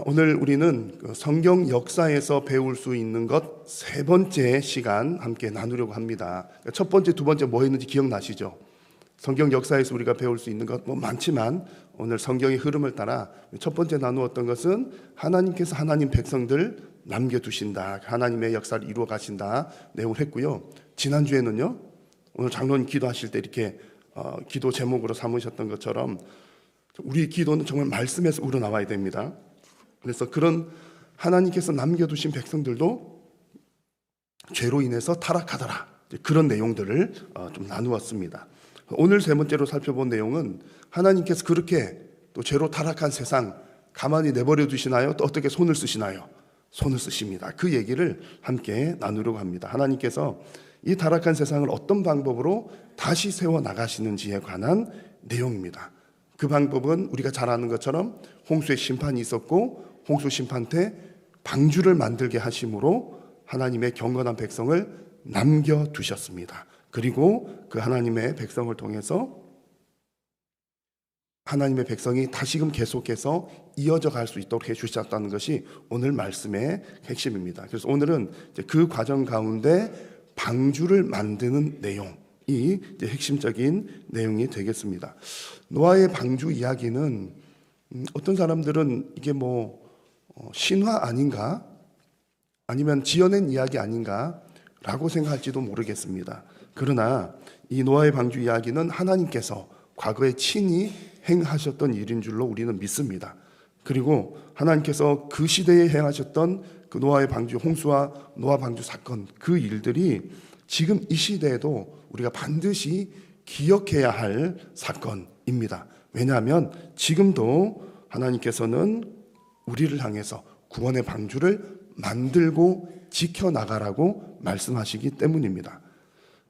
오늘 우리는 성경 역사에서 배울 수 있는 것 세 번째 시간 함께 나누려고 합니다. 첫 번째, 두 번째 뭐 했는지 기억나시죠? 성경 역사에서 우리가 배울 수 있는 것 많지만 오늘 성경의 흐름을 따라 첫 번째 나누었던 것은 하나님께서 하나님 백성들 남겨두신다, 하나님의 역사를 이루어 가신다 내용을 했고요. 지난주에는요, 오늘 장로님 기도하실 때 이렇게 기도 제목으로 삼으셨던 것처럼 우리 기도는 정말 말씀에서 우러나와야 됩니다. 그래서 그런 하나님께서 남겨두신 백성들도 죄로 인해서 타락하더라, 그런 내용들을 좀 나누었습니다. 오늘 세 번째로 살펴본 내용은 하나님께서 그렇게 또 죄로 타락한 세상 가만히 내버려 두시나요? 또 어떻게 손을 쓰시나요? 손을 쓰십니다. 그 얘기를 함께 나누려고 합니다. 하나님께서 이 타락한 세상을 어떤 방법으로 다시 세워 나가시는지에 관한 내용입니다. 그 방법은 우리가 잘 아는 것처럼 홍수의 심판이 있었고 홍수 심판 때 방주를 만들게 하심으로 하나님의 경건한 백성을 남겨두셨습니다. 그리고 그 하나님의 백성을 통해서 하나님의 백성이 다시금 계속해서 이어져 갈 수 있도록 해주셨다는 것이 오늘 말씀의 핵심입니다. 그래서 오늘은 그 과정 가운데 방주를 만드는 내용이 핵심적인 내용이 되겠습니다. 노아의 방주 이야기는 어떤 사람들은 이게 신화 아닌가? 아니면 지어낸 이야기 아닌가? 라고 생각할지도 모르겠습니다. 그러나 이 노아의 방주 이야기는 하나님께서 과거에 친히 행하셨던 일인 줄로 우리는 믿습니다. 그리고 하나님께서 그 시대에 행하셨던 그 노아의 방주, 홍수와 노아 방주 사건, 그 일들이 지금 이 시대에도 우리가 반드시 기억해야 할 사건입니다. 왜냐하면 지금도 하나님께서는 우리를 향해서 구원의 방주를 만들고 지켜나가라고 말씀하시기 때문입니다.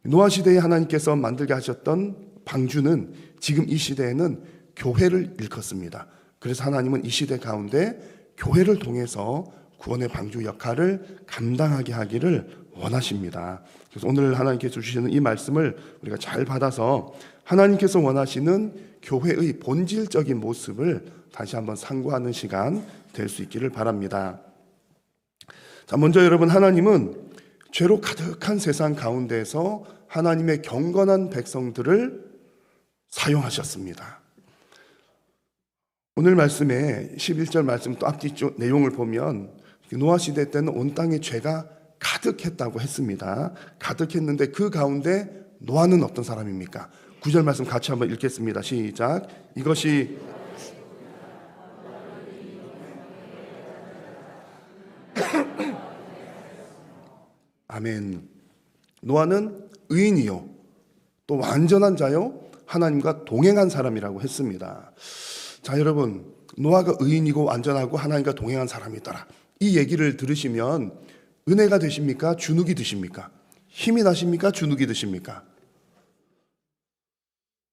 노아 시대에 하나님께서 만들게 하셨던 방주는 지금 이 시대에는 교회를 일컫습니다. 그래서 하나님은 이 시대 가운데 교회를 통해서 구원의 방주 역할을 감당하게 하기를 원하십니다. 그래서 오늘 하나님께서 주시는 이 말씀을 우리가 잘 받아서 하나님께서 원하시는 교회의 본질적인 모습을 다시 한번 상고하는 시간 될 수 있기를 바랍니다. 자, 먼저 여러분, 하나님은 죄로 가득한 세상 가운데에서 하나님의 경건한 백성들을 사용하셨습니다. 오늘 말씀에 11절 말씀 또 앞뒤쪽 내용을 보면 노아 시대 때는 온 땅에 죄가 가득했다고 했습니다. 가득했는데 그 가운데 노아는 어떤 사람입니까? 9절 말씀 같이 한번 읽겠습니다. 시작. 이것이 아멘. 노아는 의인이요 또 완전한 자요 하나님과 동행한 사람이라고 했습니다. 자, 여러분, 노아가 의인이고 완전하고 하나님과 동행한 사람이더라, 이 얘기를 들으시면 은혜가 되십니까? 주눅이 드십니까? 힘이 나십니까? 주눅이 드십니까?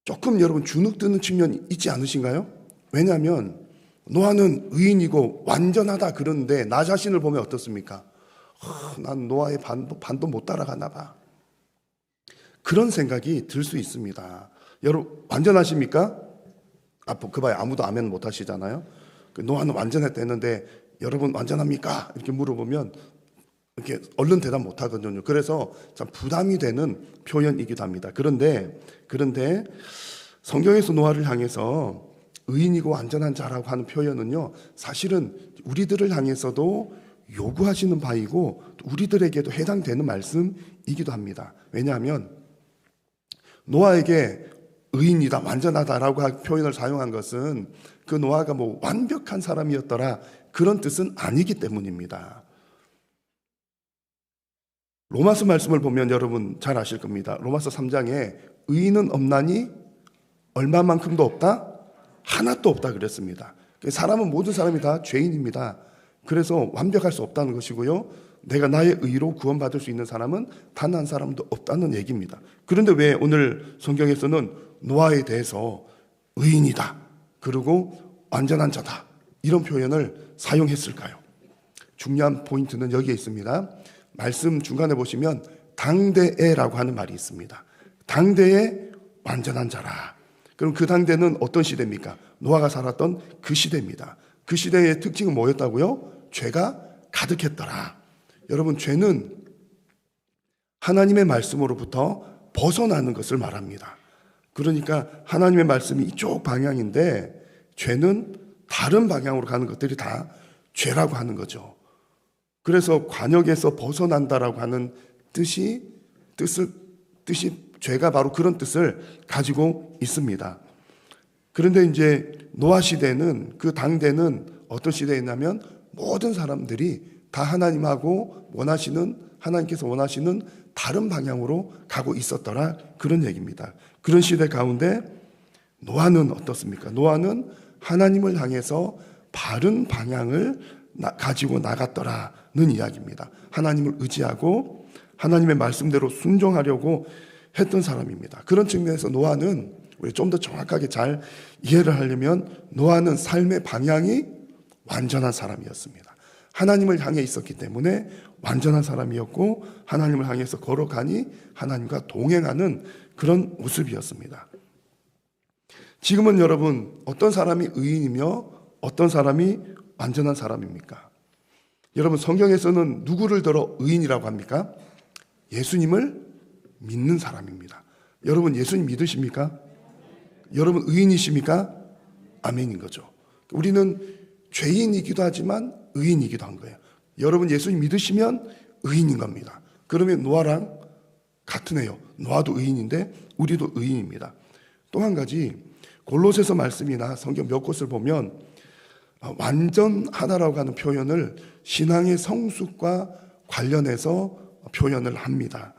조금 여러분 주눅 드는 측면이 있지 않으신가요? 왜냐하면 노아는 의인이고 완전하다 그러는데 나 자신을 보면 어떻습니까? 난 노아의 반도 못 따라가나 봐, 그런 생각이 들 수 있습니다. 여러분 완전하십니까? 그 봐요, 아무도 아멘 못 하시잖아요. 노아는 완전했다 했는데 여러분 완전합니까? 이렇게 물어보면 이렇게 얼른 대답 못 하거든요. 그래서 참 부담이 되는 표현이기도 합니다. 그런데 성경에서 노아를 향해서 의인이고 완전한 자라고 하는 표현은요, 사실은 우리들을 향해서도 요구하시는 바이고 우리들에게도 해당되는 말씀이기도 합니다. 왜냐하면 노아에게 의인이다, 완전하다라고 표현을 사용한 것은 그 노아가 완벽한 사람이었더라, 그런 뜻은 아니기 때문입니다. 로마서 말씀을 보면 여러분 잘 아실 겁니다. 로마서 3장에 의인은 없나니 얼마만큼도 없다? 하나도 없다 그랬습니다. 사람은 모든 사람이 다 죄인입니다. 그래서 완벽할 수 없다는 것이고요, 내가 나의 의로 구원받을 수 있는 사람은 단 한 사람도 없다는 얘기입니다. 그런데 왜 오늘 성경에서는 노아에 대해서 의인이다, 그리고 완전한 자다, 이런 표현을 사용했을까요? 중요한 포인트는 여기에 있습니다. 말씀 중간에 보시면 당대에라고 하는 말이 있습니다. 당대에 완전한 자라. 그럼 그 당대는 어떤 시대입니까? 노아가 살았던 그 시대입니다. 그 시대의 특징은 뭐였다고요? 죄가 가득했더라. 여러분, 죄는 하나님의 말씀으로부터 벗어나는 것을 말합니다. 그러니까 하나님의 말씀이 이쪽 방향인데 죄는 다른 방향으로 가는 것들이 다 죄라고 하는 거죠. 그래서 관역에서 벗어난다라고 하는 뜻이 죄가 바로 그런 뜻을 가지고 있습니다. 그런데 이제 노아 시대는, 그 당대는 어떤 시대였냐면 모든 사람들이 다 하나님께서 원하시는 다른 방향으로 가고 있었더라, 그런 얘기입니다. 그런 시대 가운데 노아는 어떻습니까? 노아는 하나님을 향해서 바른 방향을 가지고 나갔더라는 이야기입니다. 하나님을 의지하고 하나님의 말씀대로 순종하려고 했던 사람입니다. 그런 측면에서 노아는, 우리 좀 더 정확하게 잘 이해를 하려면, 노아는 삶의 방향이 완전한 사람이었습니다. 하나님을 향해 있었기 때문에 완전한 사람이었고, 하나님을 향해서 걸어가니 하나님과 동행하는 그런 모습이었습니다. 지금은 여러분, 어떤 사람이 의인이며 어떤 사람이 완전한 사람입니까? 여러분, 성경에서는 누구를 들어 의인이라고 합니까? 예수님을 믿는 사람입니다. 여러분, 예수님 믿으십니까? 여러분, 의인이십니까? 아멘인 거죠. 우리는 죄인이기도 하지만 의인이기도 한 거예요. 여러분, 예수님 믿으시면 의인인 겁니다. 그러면 노아랑 같은 애요. 노아도 의인인데 우리도 의인입니다. 또 한 가지, 골로새서 말씀이나 성경 몇 곳을 보면 완전하다라고 하는 표현을 신앙의 성숙과 관련해서 표현을 합니다.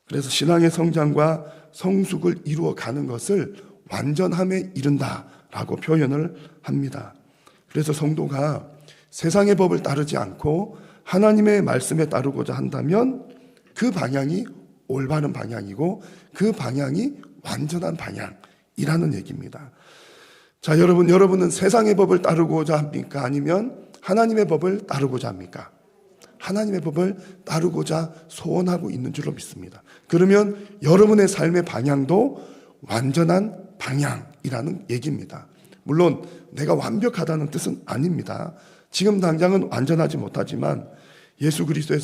그래서 신앙의 성장과 성숙을 이루어가는 것을 완전함에 이른다라고 표현을 합니다. 그래서 성도가 세상의 법을 따르지 않고 하나님의 말씀에 따르고자 한다면 그 방향이 올바른 방향이고 그 방향이 완전한 방향이라는 얘기입니다. 자, 여러분은 세상의 법을 따르고자 합니까? 아니면 하나님의 법을 따르고자 합니까? 하나님의 법을 따르고자 소원하고 있는 줄로 믿습니다. 그러면 여러분의 삶의 방향도 완전한 방향이라는 얘기입니다. 물론 내가 완벽하다는 뜻은 아닙니다. 지금 당장은 완전하지 못하지만 예수 그리스도의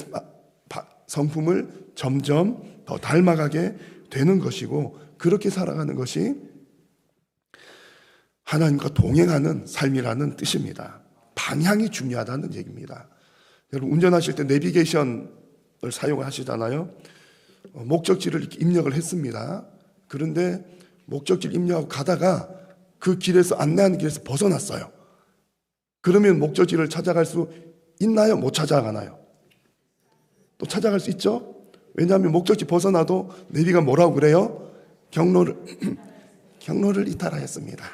성품을 점점 더 닮아가게 되는 것이고, 그렇게 살아가는 것이 하나님과 동행하는 삶이라는 뜻입니다. 방향이 중요하다는 얘기입니다. 여러분, 운전하실 때 내비게이션을 사용하시잖아요. 목적지를 이렇게 입력을 했습니다. 그런데 목적지를 입력하고 가다가 그 길에서, 안내하는 길에서 벗어났어요. 그러면 목적지를 찾아갈 수 있나요? 못 찾아가나요? 또 찾아갈 수 있죠? 왜냐하면 목적지 벗어나도 내비가 뭐라고 그래요? 경로를 이탈하였습니다.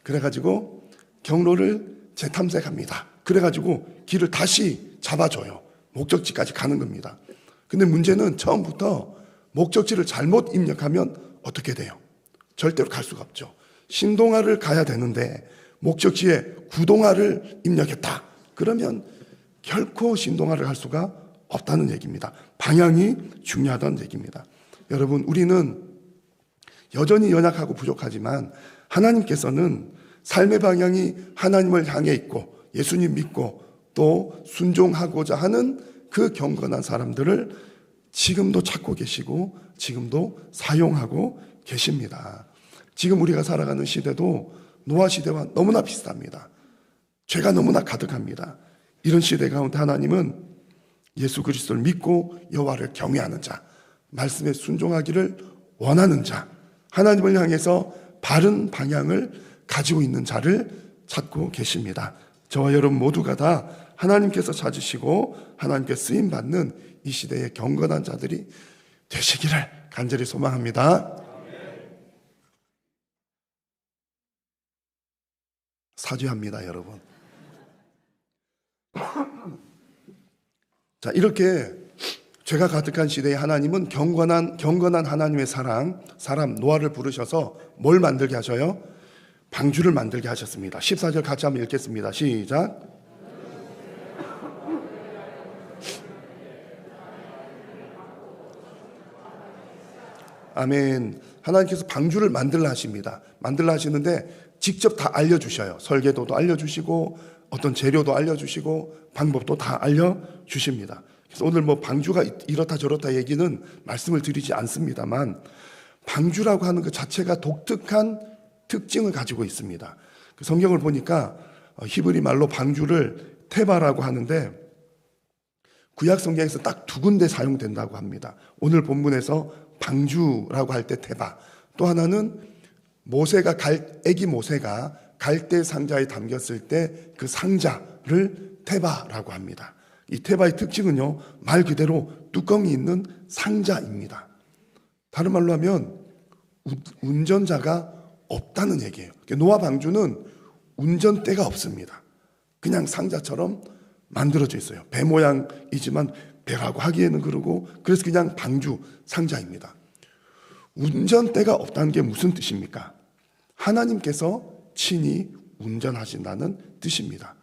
그래가지고 경로를 재탐색합니다. 그래가지고 길을 다시 잡아줘요. 목적지까지 가는 겁니다. 근데 문제는 처음부터 목적지를 잘못 입력하면 어떻게 돼요? 절대로 갈 수가 없죠. 신동아를 가야 되는데 목적지에 구동아를 입력했다. 그러면 결코 신동아를 갈 수가 없다는 얘기입니다. 방향이 중요하다는 얘기입니다. 여러분, 우리는 여전히 연약하고 부족하지만 하나님께서는 삶의 방향이 하나님을 향해 있고 예수님 믿고 또 순종하고자 하는 그 경건한 사람들을 지금도 찾고 계시고 지금도 사용하고 계십니다. 지금 우리가 살아가는 시대도 노아 시대와 너무나 비슷합니다. 죄가 너무나 가득합니다. 이런 시대 가운데 하나님은 예수 그리스도를 믿고 여호와를 경외하는 자, 말씀에 순종하기를 원하는 자, 하나님을 향해서 바른 방향을 가지고 있는 자를 찾고 계십니다. 저와 여러분 모두가 다 하나님께서 찾으시고 하나님께 쓰임받는 이 시대의 경건한 자들이 되시기를 간절히 소망합니다. 사죄합니다, 여러분. 자, 이렇게 죄가 가득한 시대에 하나님은 경건한 하나님의 사람 노아를 부르셔서 뭘 만들게 하셔요? 방주를 만들게 하셨습니다. 14절 같이 한번 읽겠습니다. 시작. 아멘. 하나님께서 방주를 만들라 하십니다. 만들라 하시는데 직접 다 알려주셔요. 설계도도 알려주시고 어떤 재료도 알려주시고 방법도 다 알려주십니다. 그래서 오늘 뭐 방주가 이렇다 저렇다 얘기는 말씀을 드리지 않습니다만, 방주라고 하는 그 자체가 독특한 특징을 가지고 있습니다. 그 성경을 보니까 히브리 말로 방주를 테바라고 하는데, 구약 성경에서 딱 두 군데 사용된다고 합니다. 오늘 본문에서 방주라고 할 때 테바, 또 하나는 애기 모세가 갈대 상자에 담겼을 때 그 상자를 테바라고 합니다. 이 테바의 특징은요, 말 그대로 뚜껑이 있는 상자입니다. 다른 말로 하면 운전자가 없다는 얘기예요. 노아 방주는 운전대가 없습니다. 그냥 상자처럼 만들어져 있어요. 배 모양이지만 배라고 하기에는 그러고, 그래서 그냥 방주, 상자입니다. 운전대가 없다는 게 무슨 뜻입니까? 하나님께서 친히 운전하신다는 뜻입니다.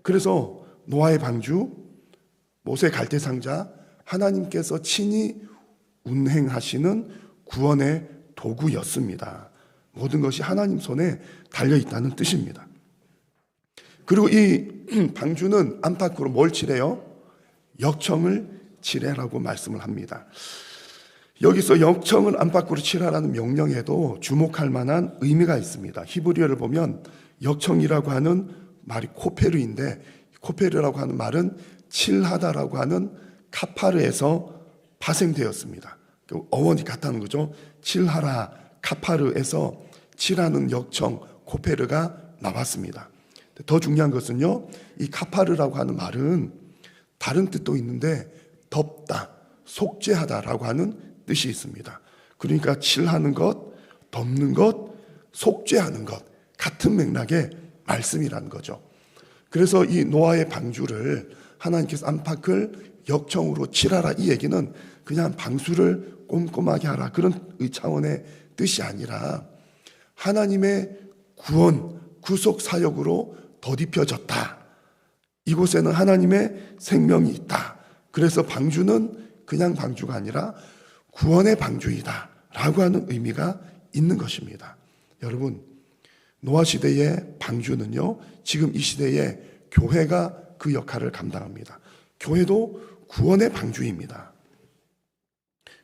그래서 노아의 방주, 모세 갈대 상자, 하나님께서 친히 운행하시는 구원의 도구였습니다. 모든 것이 하나님 손에 달려있다는 뜻입니다. 그리고 이 방주는 안팎으로 뭘 칠해요? 역청을 칠해라고 말씀을 합니다. 여기서 역청을 안팎으로 칠하라는 명령에도 주목할 만한 의미가 있습니다. 히브리어를 보면 역청이라고 하는 말이 코페르인데, 코페르라고 하는 말은 칠하다라고 하는 카파르에서 파생되었습니다. 어원이 같다는 거죠. 칠하라, 카파르에서 칠하는 역청, 코페르가 나왔습니다. 더 중요한 것은요, 이 카파르라고 하는 말은 다른 뜻도 있는데 덮다, 속죄하다라고 하는 뜻이 있습니다. 그러니까 칠하는 것, 덮는 것, 속죄하는 것, 같은 맥락의 말씀이라는 거죠. 그래서 이 노아의 방주를 하나님께서 안팎을 역청으로 칠하라, 이 얘기는 그냥 방수를 꼼꼼하게 하라, 그런 차원의 뜻이 아니라 하나님의 구원, 구속 사역으로 덧입혀졌다. 이곳에는 하나님의 생명이 있다. 그래서 방주는 그냥 방주가 아니라 구원의 방주이다 라고 하는 의미가 있는 것입니다. 여러분, 노아 시대의 방주는요, 지금 이 시대의 교회가 그 역할을 감당합니다. 교회도 구원의 방주입니다.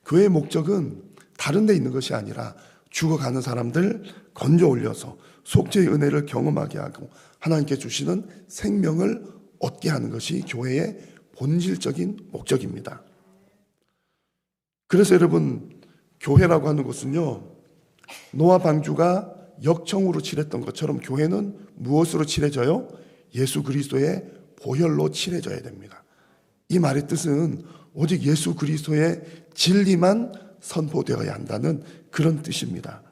교회의 목적은 다른 데 있는 것이 아니라 죽어가는 사람들 건져 올려서 속죄의 은혜를 경험하게 하고 하나님께 주시는 생명을 얻게 하는 것이 교회의 본질적인 목적입니다. 그래서 여러분, 교회라고 하는 것은요, 노아 방주가 역청으로 칠했던 것처럼 교회는 무엇으로 칠해져요? 예수 그리스도의 보혈로 칠해져야 됩니다. 이 말의 뜻은 오직 예수 그리스도의 진리만 선포되어야 한다는 그런 뜻입니다.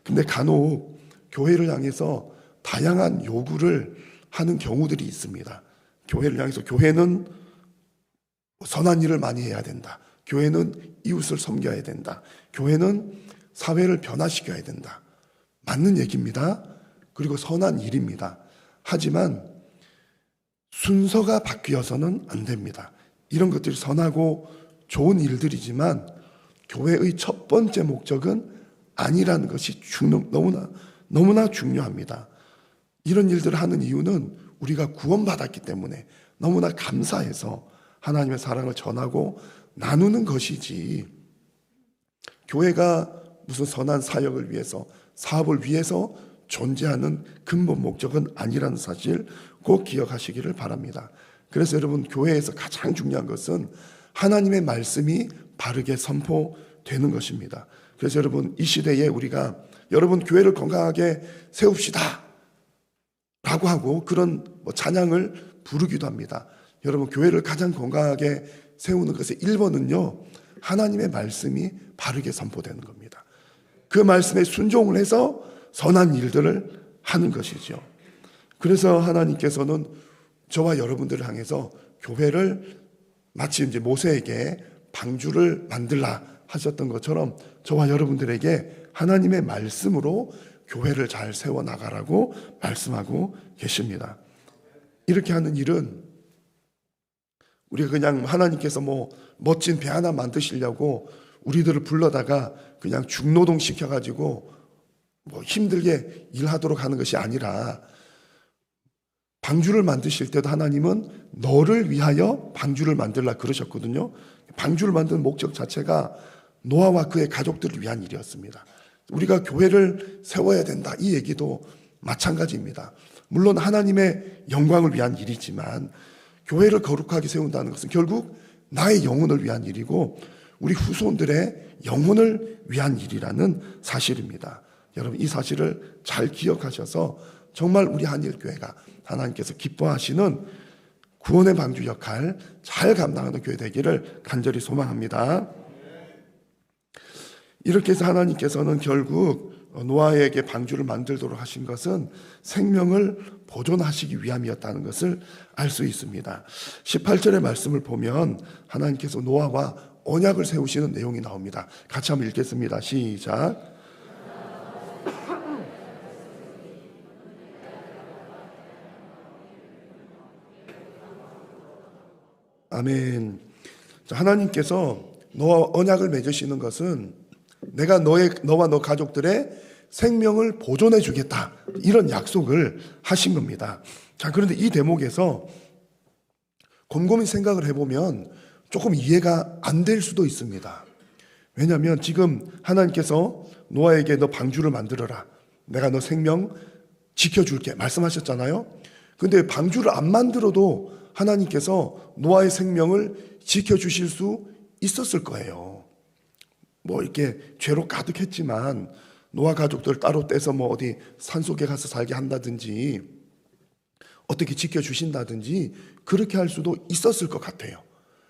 근데 간혹 교회를 향해서 다양한 요구를 하는 경우들이 있습니다. 교회를 향해서 교회는 선한 일을 많이 해야 된다. 교회는 이웃을 섬겨야 된다. 교회는 사회를 변화시켜야 된다. 맞는 얘기입니다. 그리고 선한 일입니다. 하지만 순서가 바뀌어서는 안 됩니다. 이런 것들이 선하고 좋은 일들이지만 교회의 첫 번째 목적은 아니라는 것이 너무나 중요합니다. 이런 일들을 하는 이유는 우리가 구원받았기 때문에 너무나 감사해서 하나님의 사랑을 전하고 나누는 것이지, 교회가 무슨 선한 사역을 위해서, 사업을 위해서 존재하는 근본 목적은 아니라는 사실 꼭 기억하시기를 바랍니다. 그래서 여러분, 교회에서 가장 중요한 것은 하나님의 말씀이 바르게 선포되는 것입니다. 그래서 여러분, 이 시대에 우리가 여러분 교회를 건강하게 세웁시다 라고 하고 그런 찬양을 부르기도 합니다. 여러분, 교회를 가장 건강하게 세우는 것의 1번은요, 하나님의 말씀이 바르게 선포되는 겁니다. 그 말씀에 순종을 해서 선한 일들을 하는 것이죠. 그래서 하나님께서는 저와 여러분들을 향해서 교회를 마치 이제 모세에게 방주를 만들라 하셨던 것처럼 저와 여러분들에게 하나님의 말씀으로 교회를 잘 세워나가라고 말씀하고 계십니다. 이렇게 하는 일은 우리가 그냥 하나님께서 멋진 배 하나 만드시려고 우리들을 불러다가 그냥 중노동 시켜가지고 뭐 힘들게 일하도록 하는 것이 아니라 방주를 만드실 때도 하나님은 너를 위하여 방주를 만들라 그러셨거든요. 방주를 만드는 목적 자체가 노아와 그의 가족들을 위한 일이었습니다. 우리가 교회를 세워야 된다, 이 얘기도 마찬가지입니다. 물론 하나님의 영광을 위한 일이지만 교회를 거룩하게 세운다는 것은 결국 나의 영혼을 위한 일이고 우리 후손들의 영혼을 위한 일이라는 사실입니다. 여러분, 이 사실을 잘 기억하셔서 정말 우리 한일교회가 하나님께서 기뻐하시는 구원의 방주 역할 잘 감당하는 교회 되기를 간절히 소망합니다. 이렇게 해서 하나님께서는 결국 노아에게 방주를 만들도록 하신 것은 생명을 보존하시기 위함이었다는 것을 알 수 있습니다. 18절의 말씀을 보면 하나님께서 노아와 언약을 세우시는 내용이 나옵니다. 같이 한번 읽겠습니다. 시작. 아멘. 하나님께서 너와 언약을 맺으시는 것은 내가 너와 너 가족들의 생명을 보존해 주겠다, 이런 약속을 하신 겁니다. 자, 그런데 이 대목에서 곰곰이 생각을 해보면 조금 이해가 안 될 수도 있습니다. 왜냐하면 지금 하나님께서 노아에게 너 방주를 만들어라, 내가 너 생명 지켜줄게 말씀하셨잖아요. 근데 방주를 안 만들어도 하나님께서 노아의 생명을 지켜주실 수 있었을 거예요. 뭐 이렇게 죄로 가득했지만 노아 가족들 따로 떼서 뭐 어디 산속에 가서 살게 한다든지 어떻게 지켜주신다든지 그렇게 할 수도 있었을 것 같아요.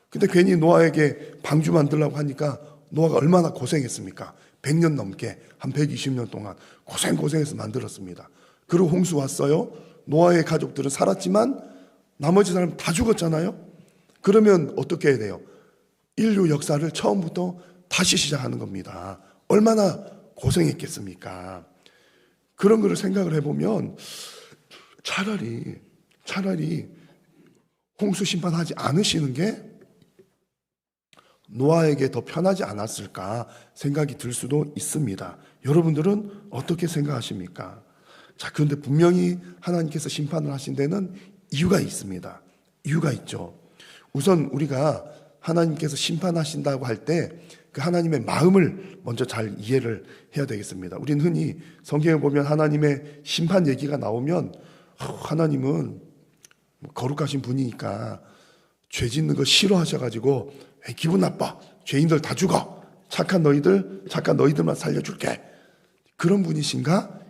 근데 괜히 노아에게 방주 만들려고 하니까 노아가 얼마나 고생했습니까? 100년 넘게, 한 120년 동안 고생해서 만들었습니다. 그리고 홍수 왔어요. 노아의 가족들은 살았지만 나머지 사람 다 죽었잖아요. 그러면 어떻게 해야 돼요? 인류 역사를 처음부터 다시 시작하는 겁니다. 얼마나 고생했겠습니까? 그런 거를 생각을 해보면 차라리 홍수 심판하지 않으시는 게 노아에게 더 편하지 않았을까 생각이 들 수도 있습니다. 여러분들은 어떻게 생각하십니까? 자, 그런데 분명히 하나님께서 심판을 하신 데는 이유가 있습니다. 이유가 있죠. 우선 우리가 하나님께서 심판하신다고 할 때 그 하나님의 마음을 먼저 잘 이해를 해야 되겠습니다. 우리는 흔히 성경에 보면 하나님의 심판 얘기가 나오면 하나님은 거룩하신 분이니까 죄 짓는 거 싫어하셔가지고 기분 나빠, 죄인들 다 죽어, 착한 너희들만 살려줄게, 그런 분이신가?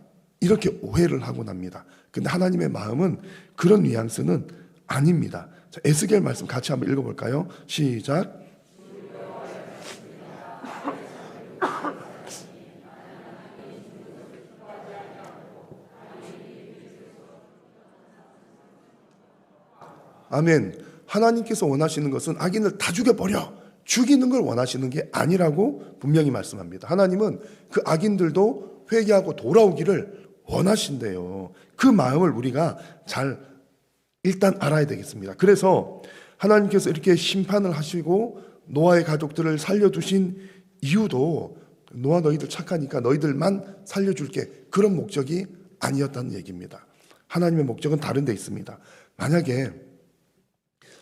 이렇게 오해를 하고 납니다. 근데 하나님의 마음은 그런 뉘앙스는 아닙니다. 자, 에스겔 말씀 같이 한번 읽어볼까요? 시작. 아멘. 하나님께서 원하시는 것은 악인을 다 죽여버려, 죽이는 걸 원하시는 게 아니라고 분명히 말씀합니다. 하나님은 그 악인들도 회개하고 돌아오기를 원하신대요. 그 마음을 우리가 잘 일단 알아야 되겠습니다. 그래서 하나님께서 이렇게 심판을 하시고 노아의 가족들을 살려두신 이유도 노아 너희들 착하니까 너희들만 살려줄게, 그런 목적이 아니었다는 얘기입니다. 하나님의 목적은 다른 데 있습니다. 만약에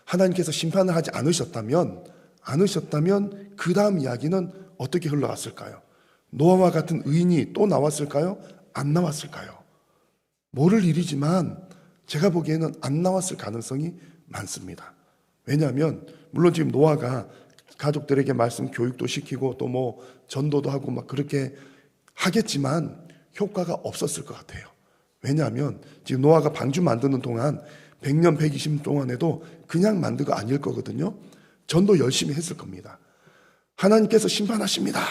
하나님께서 심판을 하지 않으셨다면 그 다음 이야기는 어떻게 흘러갔을까요? 노아와 같은 의인이 또 나왔을까요? 안 나왔을까요? 모를 일이지만 제가 보기에는 안 나왔을 가능성이 많습니다. 왜냐하면 물론 지금 노아가 가족들에게 말씀 교육도 시키고 또 뭐 전도도 하고 막 그렇게 하겠지만 효과가 없었을 것 같아요. 왜냐하면 지금 노아가 방주 만드는 동안 100년, 120년 동안에도 그냥 만든 거 아닐 거거든요. 전도 열심히 했을 겁니다. 하나님께서 심판하십니다,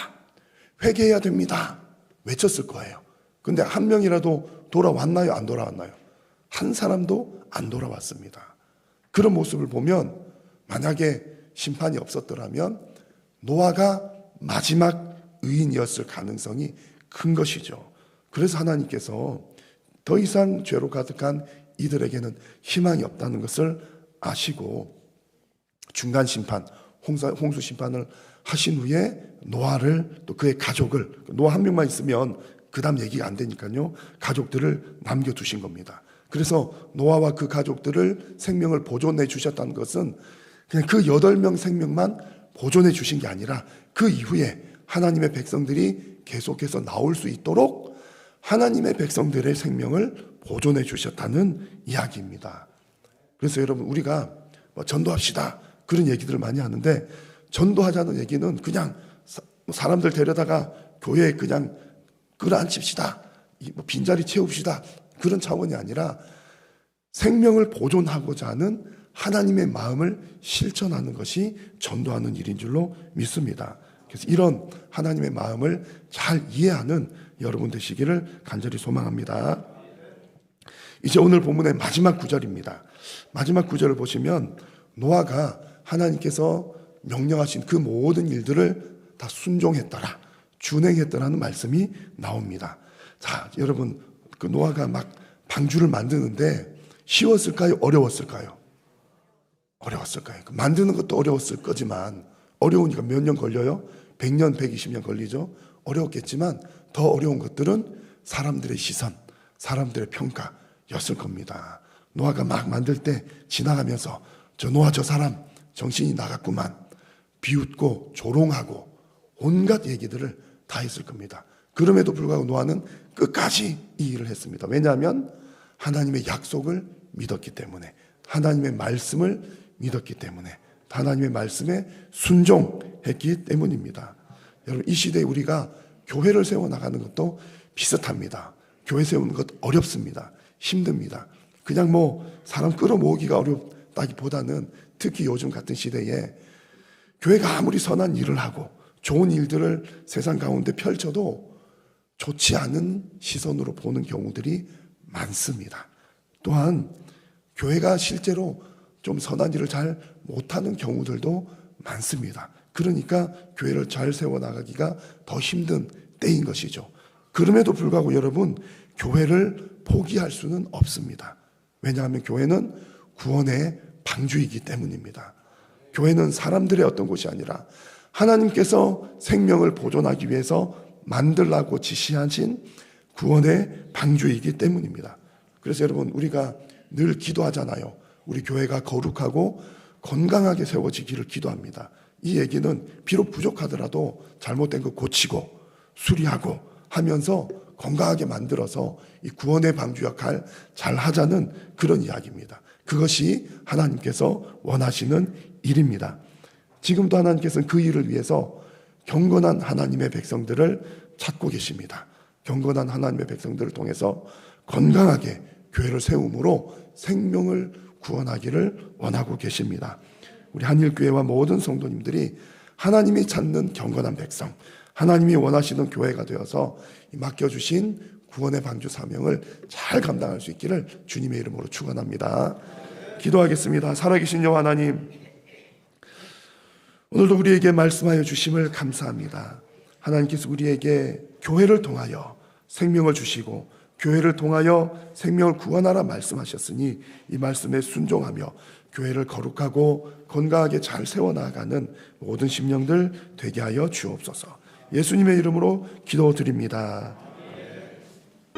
회개해야 됩니다, 외쳤을 거예요. 근데 한 명이라도 돌아왔나요? 안 돌아왔나요? 한 사람도 안 돌아왔습니다. 그런 모습을 보면 만약에 심판이 없었더라면 노아가 마지막 의인이었을 가능성이 큰 것이죠. 그래서 하나님께서 더 이상 죄로 가득한 이들에게는 희망이 없다는 것을 아시고 중간 심판, 홍수 심판을 하신 후에 노아를 또 그의 가족을, 노아 한 명만 있으면 그 다음 얘기가 안 되니까요, 가족들을 남겨두신 겁니다. 그래서 노아와 그 가족들을 생명을 보존해 주셨다는 것은 그냥 그 8명 생명만 보존해 주신 게 아니라 그 이후에 하나님의 백성들이 계속해서 나올 수 있도록 하나님의 백성들의 생명을 보존해 주셨다는 이야기입니다. 그래서 여러분, 우리가 전도합시다 그런 얘기들을 많이 하는데, 전도하자는 얘기는 그냥 사람들 데려다가 교회에 그냥 끌어앉힙시다, 빈자리 채웁시다, 그런 차원이 아니라 생명을 보존하고자 하는 하나님의 마음을 실천하는 것이 전도하는 일인 줄로 믿습니다. 그래서 이런 하나님의 마음을 잘 이해하는 여러분 되시기를 간절히 소망합니다. 이제 오늘 본문의 마지막 구절입니다. 마지막 구절을 보시면 노아가 하나님께서 명령하신 그 모든 일들을 다 순종했더라, 준행했더라는 말씀이 나옵니다. 자, 여러분, 그 노아가 막 방주를 만드는데 쉬웠을까요? 어려웠을까요? 어려웠을까요? 만드는 것도 어려웠을 거지만, 어려우니까 몇 년 걸려요? 100년, 120년 걸리죠. 어려웠겠지만 더 어려운 것들은 사람들의 시선, 사람들의 평가였을 겁니다. 노아가 막 만들 때 지나가면서 저 노아 저 사람 정신이 나갔구만, 비웃고 조롱하고 온갖 얘기들을 다 했을 겁니다. 그럼에도 불구하고 노아는 끝까지 이 일을 했습니다. 왜냐하면 하나님의 약속을 믿었기 때문에, 하나님의 말씀을 믿었기 때문에, 하나님의 말씀에 순종했기 때문입니다. 여러분, 이 시대에 우리가 교회를 세워나가는 것도 비슷합니다. 교회 세우는 것 어렵습니다. 힘듭니다. 그냥 사람 끌어모으기가 어렵다기보다는, 특히 요즘 같은 시대에 교회가 아무리 선한 일을 하고 좋은 일들을 세상 가운데 펼쳐도 좋지 않은 시선으로 보는 경우들이 많습니다. 또한 교회가 실제로 좀 선한 일을 잘 못하는 경우들도 많습니다. 그러니까 교회를 잘 세워나가기가 더 힘든 때인 것이죠. 그럼에도 불구하고 여러분, 교회를 포기할 수는 없습니다. 왜냐하면 교회는 구원의 방주이기 때문입니다. 교회는 사람들의 어떤 곳이 아니라 하나님께서 생명을 보존하기 위해서 만들라고 지시하신 구원의 방주이기 때문입니다. 그래서 여러분, 우리가 늘 기도하잖아요. 우리 교회가 거룩하고 건강하게 세워지기를 기도합니다. 이 얘기는 비록 부족하더라도 잘못된 거 고치고 수리하고 하면서 건강하게 만들어서 이 구원의 방주 역할 잘 하자는 그런 이야기입니다. 그것이 하나님께서 원하시는 일입니다. 지금도 하나님께서는 그 일을 위해서 경건한 하나님의 백성들을 찾고 계십니다. 경건한 하나님의 백성들을 통해서 건강하게 교회를 세움으로 생명을 구원하기를 원하고 계십니다. 우리 한일교회와 모든 성도님들이 하나님이 찾는 경건한 백성, 하나님이 원하시는 교회가 되어서 맡겨주신 구원의 방주 사명을 잘 감당할 수 있기를 주님의 이름으로 축원합니다. 기도하겠습니다. 살아계신 여호와 하나님, 오늘도 우리에게 말씀하여 주심을 감사합니다. 하나님께서 우리에게 교회를 통하여 생명을 주시고 교회를 통하여 생명을 구원하라 말씀하셨으니 이 말씀에 순종하며 교회를 거룩하고 건강하게 잘 세워나가는 모든 심령들 되게 하여 주옵소서. 예수님의 이름으로 기도드립니다.